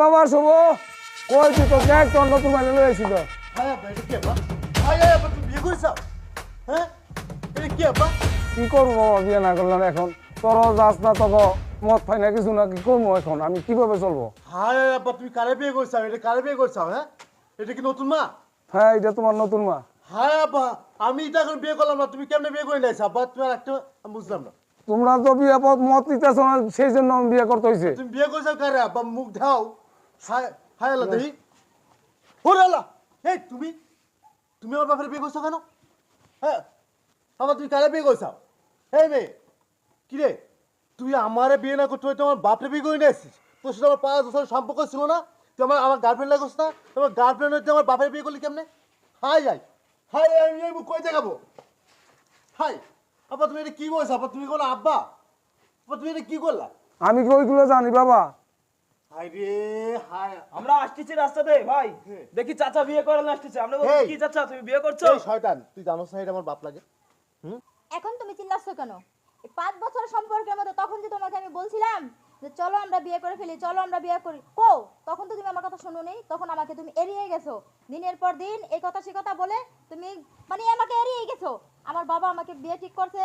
বাবা শুভ কই তুই তো দেখ তোর নতুন মানে লয়েছি তো হ্যাঁ আব্বা এটা কি আব্বা আব্বা তুমি বিয়ে করেছো হ্যাঁ এটা কি আব্বা কি করবো বাবা বিয়ে না করলাম এখন তোর যাস না তোকে মদ খাই না কিছু না কি করবো এখন আমি কিভাবে চলবো? হ্যাঁ আব্বা তুমি কারে বিয়ে করছো এটা কারে বিয়ে করছো হ্যাঁ এটা কি নতুন মা হ্যাঁ এটা তোমার নতুন মা। হ্যাঁ আব্বা আমি এটা এখন বিয়ে করলাম না তুমি কেমনে বিয়ে করে নিয়েছো আব্বা তুমি আর একটা আমি বুঝলাম না তোমরা তো বিয়ে মত নিতেছ না সেই জন্য আমি বিয়ে করতে হয়েছে। তুমি বিয়ে করছো কারে আব্বা মুখ ধাও হায় হায় আল্লাহ দেহি ওরে আল্লাহ এই তুমি তুমি আমার বাপের বিয়ে করছো কেন হ্যাঁ আবার তুমি কারে বিয়ে করছো এই মেয়ে কি রে তুই আমারে বিয়ে না করতে হয়তো আমার বাপরে বিয়ে করে নিয়ে আসছিস তোর সাথে আমার 5 বছরের সম্পর্ক ছিল না তুই আমার গার্লফ্রেন্ড লাগোস না তোমার গার্লফ্রেন্ড হইতে আমার বাপের বিয়ে করলি কেমনে হাই যাই হাই আমি এই মুখ কই দেখাবো হাই আব্বা তুমি এটা কি বলছো আব্বা তুমি কোনো আব্বা আব্বা তুমি এটা কি করলা আমি কি ওইগুলো জানি বাবা? হাই রে হাই আমরা আসতেছি রাস্তাতে ভাই দেখি চাচা বিয়ে করার আসতেছে আমরা বলছি এই। কি চাচা তুমি বিয়ে করছো এই শয়তান তুই জানোস না এটা আমার বাপ লাগে এখন তুমি চিল্লাচ্ছ কেন? এই 5 বছর সম্পর্কের মধ্যে তখন যে তোমাকে আমি বলছিলাম যে চলো আমরা বিয়ে করে ফেলি, চলো আমরা বিয়ে করি, কো তখন তো তুমি আমার কথা শোনোনি, তখন আমাকে তুমি এড়িয়ে গেছো দিনের পর দিন এই কথা সে কথা বলে তুমি মানে আমাকে এড়িয়ে গেছো। আমার বাবা আমাকে বিয়ে ঠিক করছে।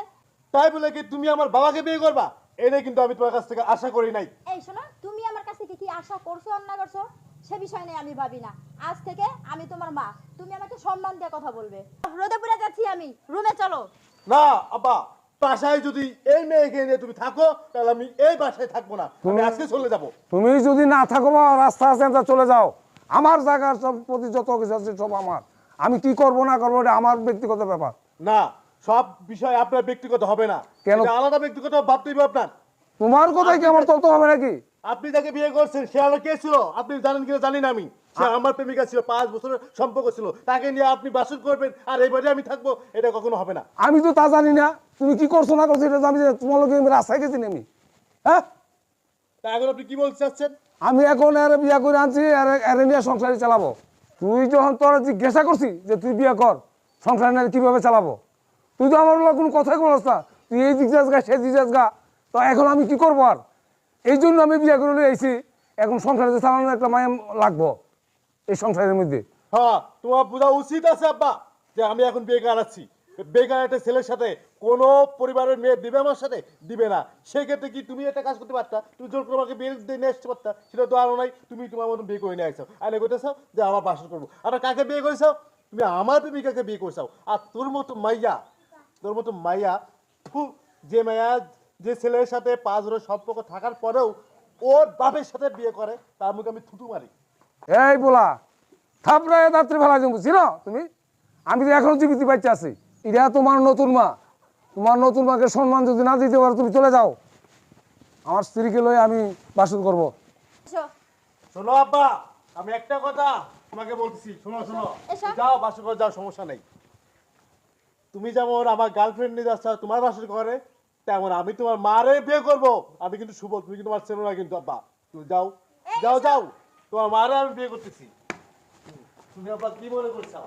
তাই বলে কি তুমি আমার বাবাকে বিয়ে করবা এটা কিন্তু আমি তোমার কাছ থেকে আশা করি নাই এই শোনো, তুমি আমার কাছ থেকে কি আশা করছো আর না করছো সে বিষয় নিয়ে আমি ভাবি না। আজ থেকে আমি তোমার মা, তুমি আমাকে সম্মান দিয়ে কথা বলবে। রোদে পুড়ে যাচ্ছি আমি, রুমে চলো। না আব্বা বাসায় যদি এই মেয়েকে নিয়ে তুমি থাকো তাহলে আমি এই বাসায় থাকবো না আমি আজকে চলে যাব তুমি যদি না থাকো বা রাস্তা আছে তা চলে যাও। আমার জায়গার সব প্রতি যত কিছু আছে সব আমার। আমি কি করব না করবো এটা আমার ব্যক্তিগত ব্যাপার। না সব বিষয় আপনার ব্যক্তিগত হবে না কেন? এটা আলাদা ব্যক্তিগত ভাবতে হবে আপনার তোমার কথাই কি আমার চলতে হবে নাকি? আপনি যাকে বিয়ে করছেন সে আলো কে ছিল আপনি জানেন কিনা জানি না আমি সে আমার প্রেমিকা ছিল 5 বছরের সম্পর্ক ছিল তাকে নিয়ে আপনি বাসন করবেন আর এই বাড়ি আমি থাকবো এটা কখনো হবে না আমি তো তা জানি না তুমি কি করছো না করছো এটা তো আমি তোমার লোক রাস্তায় গেছি না আমি। হ্যাঁ তা এখন আপনি কি বলতে চাচ্ছেন আমি এখন এর বিয়া করে আনছি এর নিয়ে সংসারই চালাবো। তুই যখন তোর জিজ্ঞাসা করছি যে তুই বিয়ে কর সংসার নিয়ে কিভাবে চালাবো, তুই তো আমার কোনো কথাই বলছ না। তুই এই জিজ্ঞাস গা সে জিজ্ঞাস গা, তো এখন আমি কি করবো আর? এই জন্য আমি বিয়ে করে নিয়ে আইছি। এখন সংসারে চালানোর একটা মায়া লাগবো এই সংসারের মধ্যে। হ্যাঁ তোমার বোঝা উচিত আছে আব্বা যে আমি এখন বিয়ে করাচ্ছি বেকার একটা ছেলের সাথে কোনো পরিবারের মেয়ে দিবে আমার সাথে দিবে না সেক্ষেত্রে কি তুমি একটা কাজ করতে পারতা তুমি জোর করে আমাকে বিয়ে দিয়ে নিয়ে আসতে পারতা সেটা তো আরো নাই তুমি তোমার মতন বিয়ে করে নিয়ে আসছো আর করতেছ যে আমার বাসন করবো আর কাকে বিয়ে করেছো তুমি আমার প্রেমিকাকে বিয়ে করছো আর তোর মতো মাইয়া যে মাইয়া যে ছেলের সাথে 5 বছরের সম্পর্ক থাকার পরেও ওর বাপের সাথে বিয়ে করে তার মুখে আমি থুতু মারি এই বলা থাপড়ায় রাত্রে ফেলা যাবো চিনো তুমি? আমি তো এখনো জীবিত বাচ্চা আছি। এটা তোমার নতুন মা, তোমার নতুন মাকে সম্মান যদি না দিতে পারো তুমি চলে যাও। আমার স্ত্রীকে লয়ে আমি বাসন করবো। এসো। শোনো আব্বা আমি একটা কথা তোমাকে বলছি শোনো এসো। যাও বাসর করে যাও সমস্যা নেই তুমি যেমন আমার গার্লফ্রেন্ড নিয়ে যাচ্ছ তোমার বাসর করে তেমন আমি তোমার মারে বিয়ে করবো আমি কিন্তু শুভ তুমি কিন্তু আমার চেনো না কিন্তু আব্বা তুমি যাও যাও যাও তোমার মারে আমি বিয়ে করতেছি তুমি আব্বা কি মনে করছো